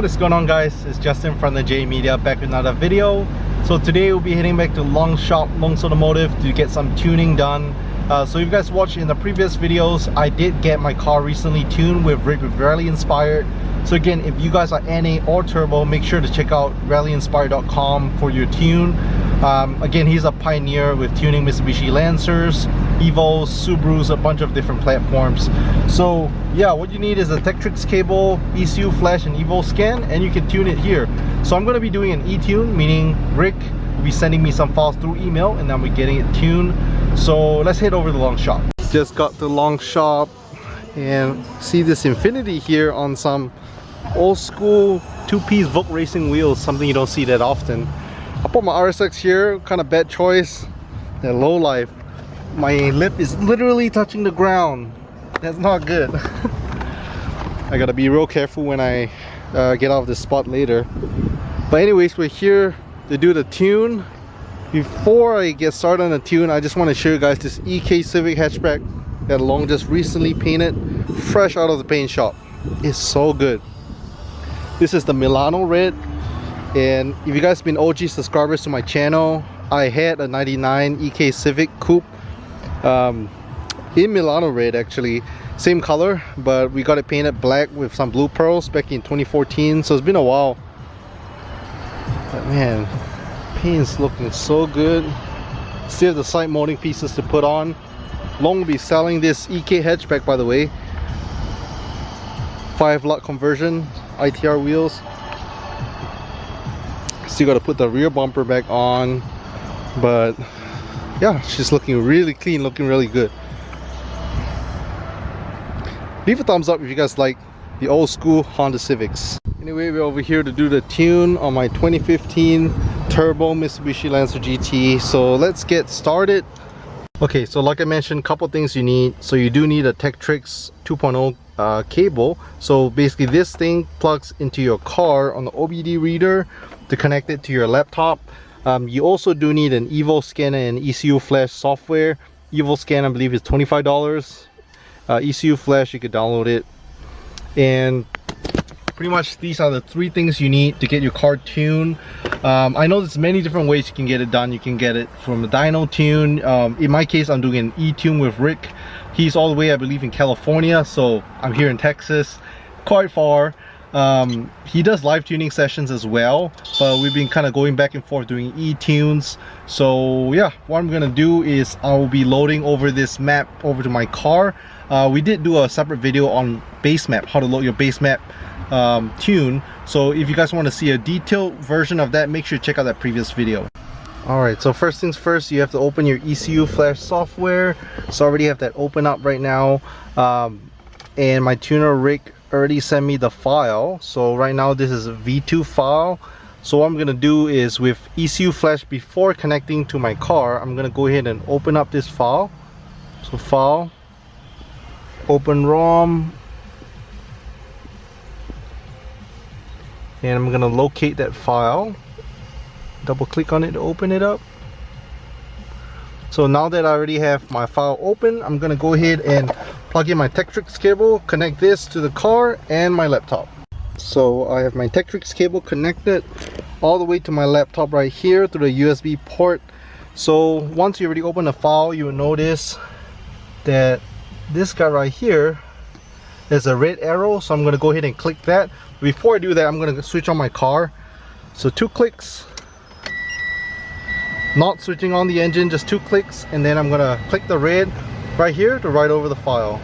What is going on, guys? It's Justin from the J Media, back with another video. So today we'll be heading back to Long Shop, Long's Automotive, to get some tuning done. So if you guys watched in the previous videos, I did get my car recently tuned with Rallinspired. So again, if you guys are NA or Turbo, make sure to check out Rallinspired.com for your tune. Again, he's a pioneer with tuning Mitsubishi Lancers, Evos, Subarus, a bunch of different platforms. So yeah, what you need is a Tektronix cable, ECU flash, and Evo scan, and you can tune it here. So I'm going to be doing an e-tune, meaning Rick will be sending me some files through email and then we're getting it tuned. So let's head over to the Long Shop. Just got the Long Shop and see this Infinity here on some old school two-piece Vogue racing wheels, something you don't see that often. I put my RSX here, kind of bad choice. That low life. My lip is literally touching the ground. That's not good. I gotta be real careful when I get out of this spot later. But anyways, we're here to do the tune. Before I get started on the tune, I just want to show you guys this EK Civic hatchback that Long just recently painted, fresh out of the paint shop. It's so good. This is the Milano red, and if you guys have been OG subscribers to my channel, I had a 99 EK Civic Coupe in Milano red, actually same color, but we got it painted black with some blue pearls back in 2014, so it's been a while. But man, paint's looking so good. Still have the side molding pieces to put on. Long will be selling this EK hatchback, by the way. 5-lot conversion, ITR wheels. Still got to put the rear bumper back on, but yeah, she's looking really clean, looking really good. Leave a thumbs up if you guys like the old school Honda Civics. Anyway, we're over here to do the tune on my 2015 Turbo Mitsubishi Lancer GT. So let's get started. Okay, so like I mentioned, couple things you need. So you do need a Tektronix 2.0 cable. So basically this thing plugs into your car on the OBD reader to connect it to your laptop. You also do need an Evo scanner and ECU flash software. Evo scan, I believe, is $25. ECU flash, you could download it. And pretty much these are the three things you need to get your car tuned. I know there's many different ways you can get it done. You can get it from a dyno tune. In my case, I'm doing an e-tune with Rick. He's all the way, I believe, in California, so I'm here in Texas, quite far. He does live tuning sessions as well, but we've been kind of going back and forth doing e-tunes. So yeah, what I'm gonna do is I will be loading over this map over to my car. We did do a separate video on base map, how to load your base map tune. So if you guys want to see a detailed version of that, make sure to check out that previous video. Alright, so first things first, you have to open your ECU flash software. So I already have that open up right now, and my tuner Rick already sent me the file. So right now this is a V2 file. So what I'm gonna do is, with ECU flash, before connecting to my car, I'm gonna go ahead and open up this file. So file, open ROM, and I'm gonna locate that file, double click on it to open it up. So now that I already have my file open, I'm gonna go ahead and plug in my Tektronix cable, connect this to the car and my laptop. So I have my Tektronix cable connected all the way to my laptop right here through the USB port. So once you already open the file, you will notice that this guy right here is a red arrow, so I'm gonna go ahead and click that. Before I do that, I'm gonna switch on my car. So 2 clicks, not switching on the engine, just 2 clicks, and then I'm gonna click the red right here to write over the file.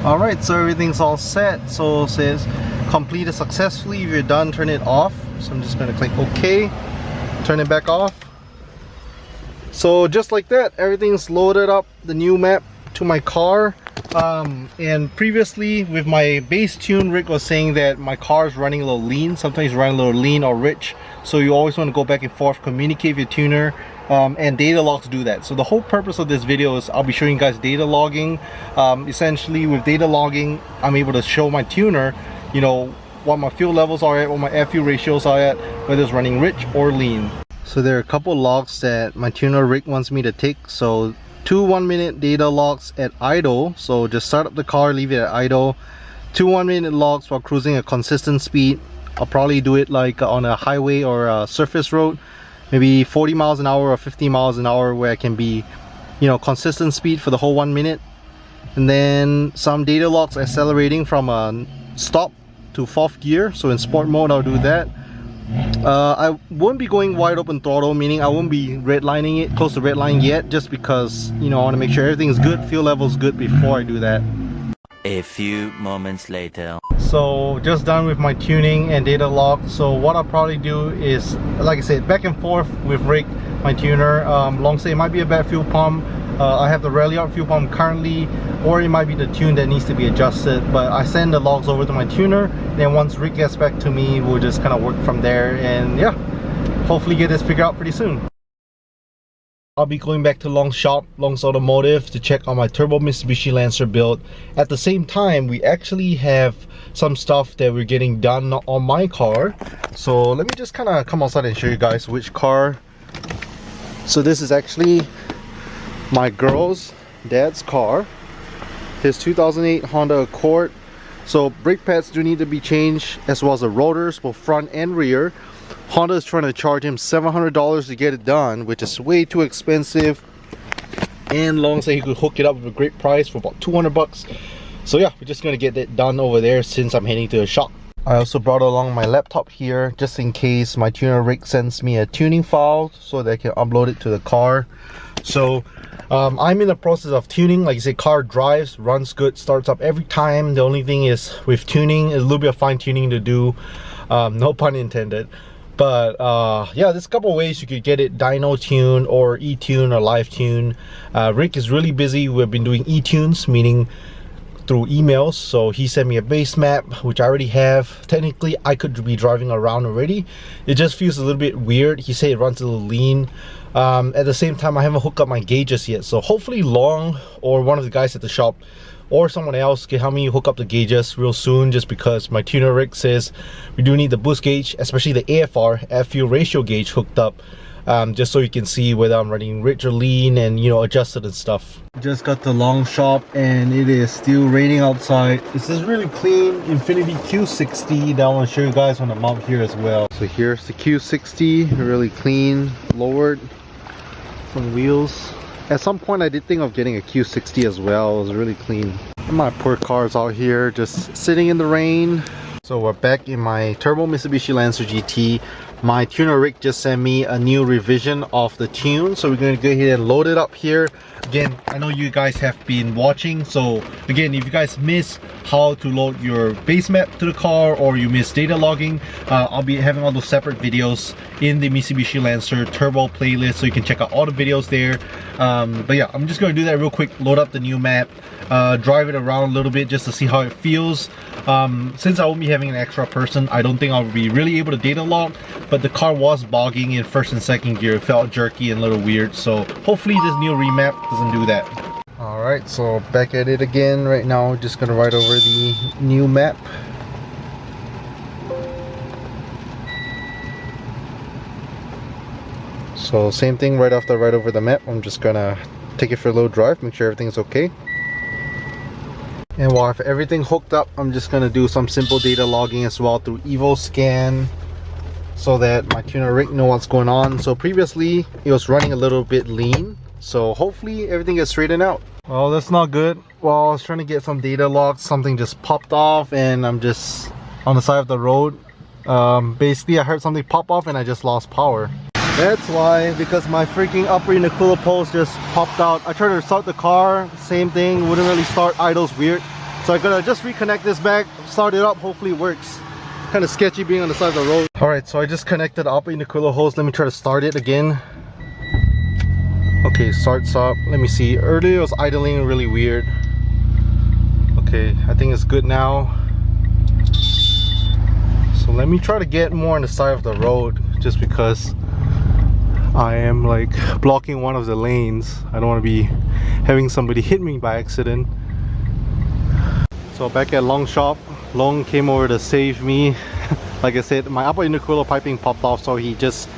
Alright, so everything's all set. So it says completed successfully. If you're done, turn it off. So I'm just going to click OK, turn it back off. So just like that, everything's loaded up, the new map to my car. And previously with my base tune, Rick was saying that my car is running a little lean. Sometimes running a little lean or rich. So you always want to go back and forth, communicate with your tuner. And data logs do that. So the whole purpose of this video is I'll be showing you guys data logging. Essentially with data logging, I'm able to show my tuner you know, what my fuel levels are at, what my FU ratios are at, whether it's running rich or lean. So there are a couple logs that my tuner rig wants me to take. So 2 1-minute data logs at idle, so just start up the car, leave it at idle. 2 1-minute logs while cruising a consistent speed. I'll probably do it like on a highway or a surface road, maybe 40 miles an hour or 50 miles an hour, where I can be, you know, consistent speed for the whole 1 minute. And then some data logs accelerating from a stop to 4th gear, so in sport mode I'll do that. I won't be going wide open throttle, meaning I won't be redlining it close to redline yet, just because, you know, I want to make sure everything's good, fuel level's good before I do that. A few moments later. So just done with my tuning and data log. So what I'll probably do is, like I said, back and forth with Rick, my tuner. Long say it might be a bad fuel pump. I have the Rallinspired fuel pump currently, or it might be the tune that needs to be adjusted, but I send the logs over to my tuner. Then once Rick gets back to me, we'll just kind of work from there, and yeah, hopefully get this figured out pretty soon. I'll be going back to Long's shop, Long's Automotive, to check on my turbo Mitsubishi Lancer build. At the same time, we actually have some stuff that we're getting done on my car. So let me just kind of come outside and show you guys which car. So this is actually my girl's dad's car, his 2008 Honda Accord. So brake pads do need to be changed, as well as the rotors, both front and rear. Honda is trying to charge him $700 to get it done, which is way too expensive. And Long said he could hook it up with a great price for about 200 bucks. So yeah, we're just gonna get that done over there since I'm heading to the shop. I also brought along my laptop here just in case my tuner rig sends me a tuning file so that I can upload it to the car. So I'm in the process of tuning. Like I said, car drives, runs good, starts up every time. The only thing is with tuning, a little bit of fine tuning to do, no pun intended. But yeah, there's a couple ways you could get it: dyno tune or e-tune or live tune. Rick is really busy. We've been doing e-tunes, meaning through emails. So he sent me a base map, which I already have. Technically I could be driving around already. It just feels a little bit weird. He said it runs a little lean. At the same time, I haven't hooked up my gauges yet, so hopefully Long or one of the guys at the shop or someone else can help me hook up the gauges real soon, just because my tuner rig says we do need the boost gauge, especially the AFR, air fuel ratio gauge, hooked up, just so you can see whether I'm running rich or lean and, you know, adjusted and stuff. Just got to Long shop and it is still raining outside. This is really clean Infiniti Q60 that I want to show you guys on the mount here as well. So here's the Q60, really clean, lowered some wheels. At some point I did think of getting a Q60 as well. It was really clean. And my poor car's out here just sitting in the rain. So we're back in my turbo Mitsubishi Lancer GT. My tuner rig just sent me a new revision of the tune, so we're going to go ahead and load it up here. Again, I know you guys have been watching, so again, if you guys miss how to load your base map to the car, or you miss data logging, I'll be having all those separate videos in the Mitsubishi Lancer Turbo playlist, so you can check out all the videos there. But yeah, I'm just going to do that real quick, load up the new map, drive it around a little bit just to see how it feels. Since I won't be having an extra person, I don't think I'll be really able to data log, but the car was bogging in first and second gear. It felt jerky and a little weird, so hopefully this new remap doesn't do that. Alright, so back at it again right now. Just gonna write over the new map. So same thing, right after I write over the map, I'm just gonna take it for a little drive, make sure everything's okay. And while I have everything hooked up, I'm just gonna do some simple data logging as well through EvoScan, so that my tuner rig know what's going on. So previously it was running a little bit lean, so hopefully everything gets straightened out. Well, that's not good. While I was trying to get some data logs, something just popped off and I'm just on the side of the road. Basically I heard something pop off and I just lost power. That's why, because my freaking upper intercooler post just popped out. I tried to start the car, same thing, wouldn't really start, idle's weird. So I gotta just reconnect this back, start it up, hopefully it works. Kind of sketchy being on the side of the road. Alright, so I just connected the upper intercooler hose. Let me try to start it again. Okay, starts up. Let me see. Earlier it was idling really weird. Okay, I think it's good now. So let me try to get more on the side of the road, just because I am like blocking one of the lanes. I don't want to be having somebody hit me by accident. So back at Long shop, Long came over to save me. Like I said, my upper intercooler piping popped off, so he just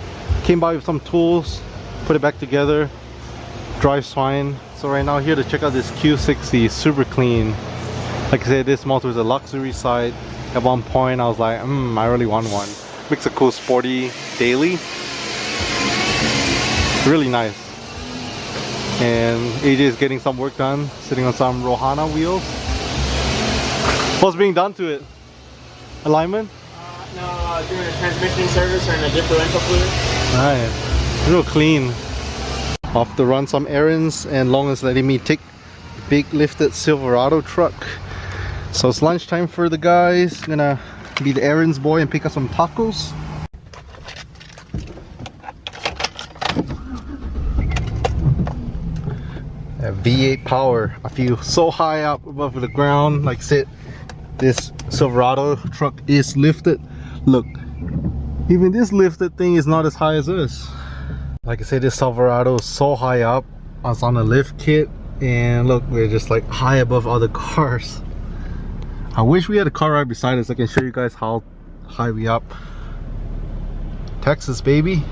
came by with some tools, put it back together, drives fine. So right now here to check out this Q60, super clean. Like I said, this motor is a luxury side. At one point I was like, I really want one. Makes a cool sporty daily. Really nice. And AJ is getting some work done, sitting on some Rohana wheels. What's being done to it? Alignment? No, doing a transmission service and a differential fluid. Nice. Real clean. Off to run some errands, and Long is letting me take the big lifted Silverado truck. So it's lunchtime for the guys. Gonna be the errands boy and pick up some tacos. V8 power. I feel so high up above the ground. Like I said, this Silverado truck is lifted. Look, even this lifted thing is not as high as this. Like I said, this Silverado is so high up. I was on a lift kit, and look, we're just like high above other cars. I wish we had a car right beside us. I can show you guys how high we up. Texas, baby.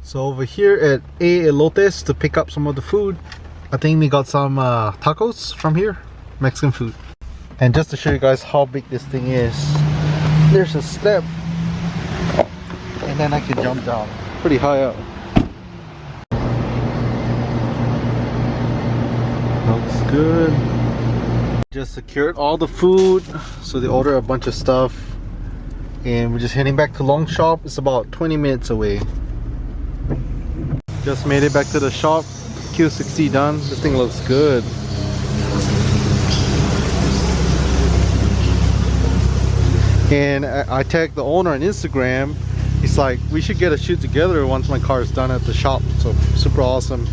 So over here at A Elotes to pick up some of the food. I think we got some tacos from here, Mexican food. And just to show you guys how big this thing is, there's a step, and then I can jump down. Pretty high up. Looks good. Just secured all the food, so they order a bunch of stuff, and we're just heading back to Long Shop. It's about 20 minutes away. Just made it back to the shop. Q60 done. This thing looks good. And I tagged the owner on Instagram. He's like, we should get a shoot together once my car is done at the shop. So super awesome.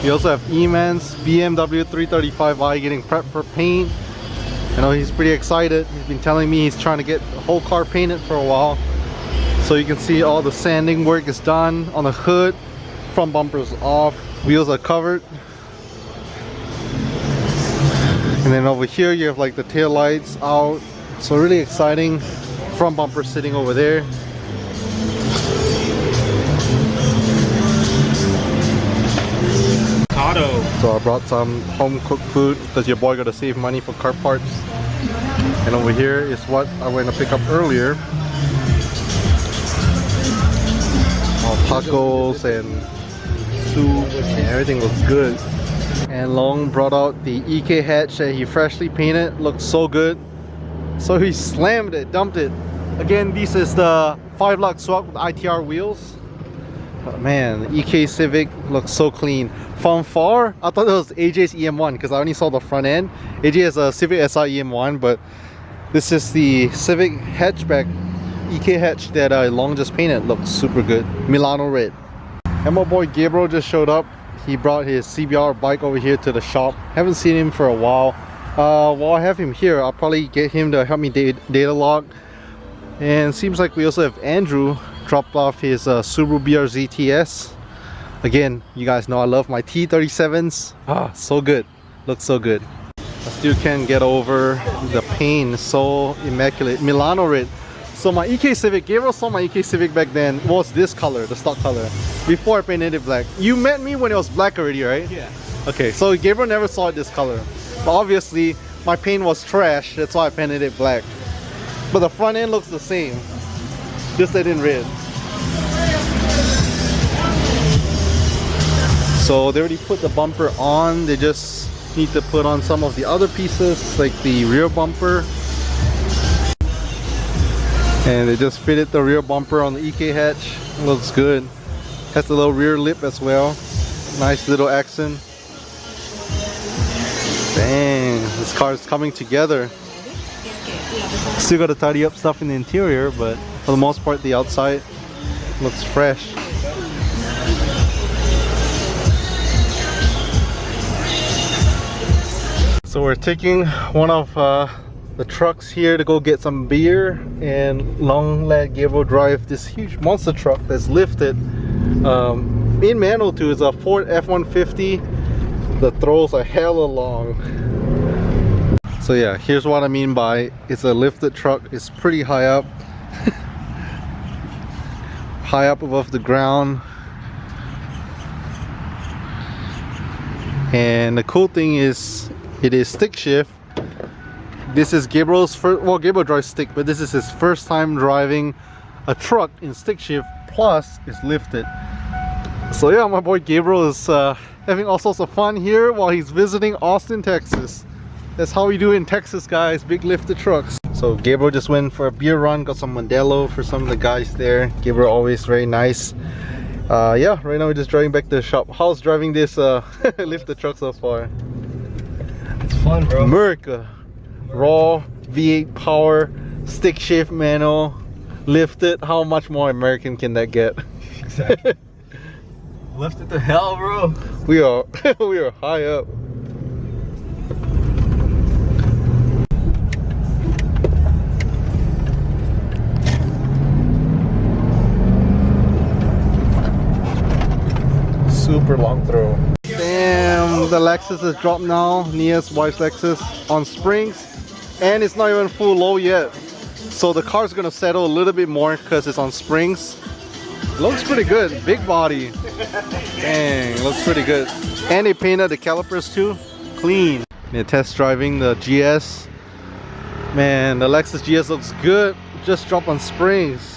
We also have E-Man's BMW 335i getting prepped for paint. I know he's pretty excited. He's been telling me he's trying to get the whole car painted for a while. So you can see all the sanding work is done on the hood. Front bumper's off. Wheels are covered. And then over here you have like the tail lights out. So really exciting. Front bumper sitting over there. So I brought some home cooked food because your boy got to save money for car parts. And over here is what I went to pick up earlier. All tacos and soup and everything looks good. And Long brought out the EK hatch that he freshly painted. Looks so good. So he slammed it, dumped it. Again, this is the 5-lug swap with ITR wheels. But man, the EK Civic looks so clean. From far, I thought it was AJ's EM1 because I only saw the front end. AJ has a Civic SI EM1, but this is the Civic hatchback EK hatch that Long just painted. Looks super good. Milano red. And my boy Gabriel just showed up. He brought his CBR bike over here to the shop. Haven't seen him for a while. While I have him here, I'll probably get him to help me data log. And seems like we also have Andrew dropped off his Subaru BRZ TS. Again, you guys know I love my T37s. Ah, so good. Looks so good. I still can't get over the paint. So immaculate. Milano red. So my EK Civic, Gabriel saw my EK Civic back then. Was this color, the stock color, before I painted it black. You met me when it was black already, right? Yeah. Okay, so Gabriel never saw it this color. But obviously, my paint was trash. That's why I painted it black. But the front end looks the same. Just that in red. So they already put the bumper on. They just need to put on some of the other pieces, like the rear bumper. And they just fitted the rear bumper on the EK hatch. Looks good. Has the little rear lip as well. Nice little accent. Dang, this car is coming together. Still got to tidy up stuff in the interior, but for the most part the outside looks fresh. So we're taking one of the trucks here to go get some beer and long let Gabriel drive this huge monster truck that's lifted. In manual too, it's a Ford F-150. The throws are hella long. So yeah, here's what I mean by it's a lifted truck. It's pretty high up. High up above the ground. And the cool thing is it is stick shift. This is Gabriel's first, well, Gabriel drives stick, but this is his first time driving a truck in stick shift, plus it's lifted. So yeah, my boy Gabriel is having all sorts of fun here while he's visiting Austin, Texas. That's how we do in Texas, guys, big lifted trucks. So Gabriel just went for a beer run, got some Modelo for some of the guys there. Gabriel always very nice. Yeah, right now we're just driving back to the shop. How's driving this lifted truck so far? It's fun, bro. America. Raw V8 power, stick shift manual, lifted. How much more American can that get? Exactly. Lifted to hell, bro. We are we are high up. Super long throw. Damn, the Lexus is dropped now. Nia's wife's Lexus on springs, and it's not even full low yet. So the car's gonna settle a little bit more because it's on springs. Looks pretty good, big body. Dang, looks pretty good. And they painted the calipers too, clean. They're test driving the GS. Man, the Lexus GS looks good. Just dropped on springs.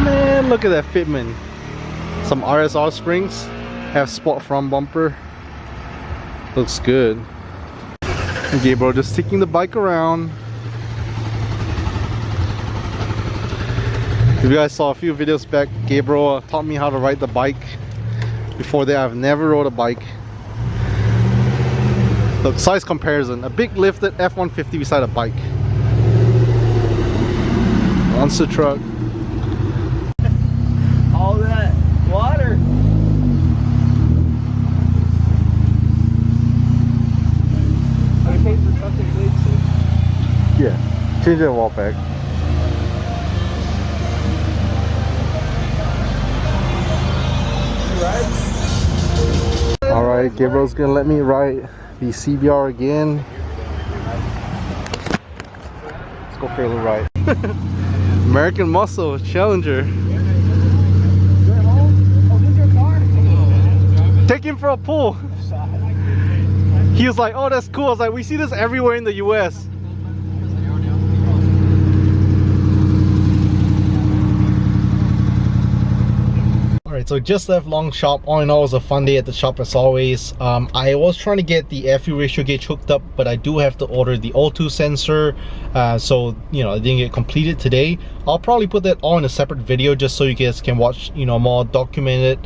Man, look at that fitment. Some RSR springs. Have sport front bumper. Looks good. Gabriel just taking the bike around. If you guys saw a few videos back, Gabriel taught me how to ride the bike. Before that, I've never rode a bike. Look, size comparison. A big lifted F-150 beside a bike. Monster truck. All that water. Are we paying for custom blades too? Yeah, change that wall pack. Alright, Gabriel's gonna let me ride the CBR again. Let's go for a little ride. American Muscle Challenger. Take him for a pull. He was like, oh, that's cool. I was like, we see this everywhere in the US. Alright, so just left long shop. All in all, it was a fun day at the shop as always. I was trying to get the FU ratio gauge hooked up, but I do have to order the O2 sensor. So, you know, I didn't get completed today. I'll probably put that all in a separate video just so you guys can watch, you know, more documented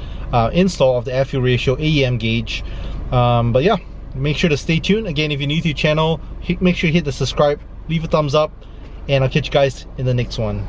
install of the FU ratio AEM gauge. But yeah, make sure to stay tuned. Again, if you're new to the channel, make sure you hit the subscribe, leave a thumbs up, and I'll catch you guys in the next one.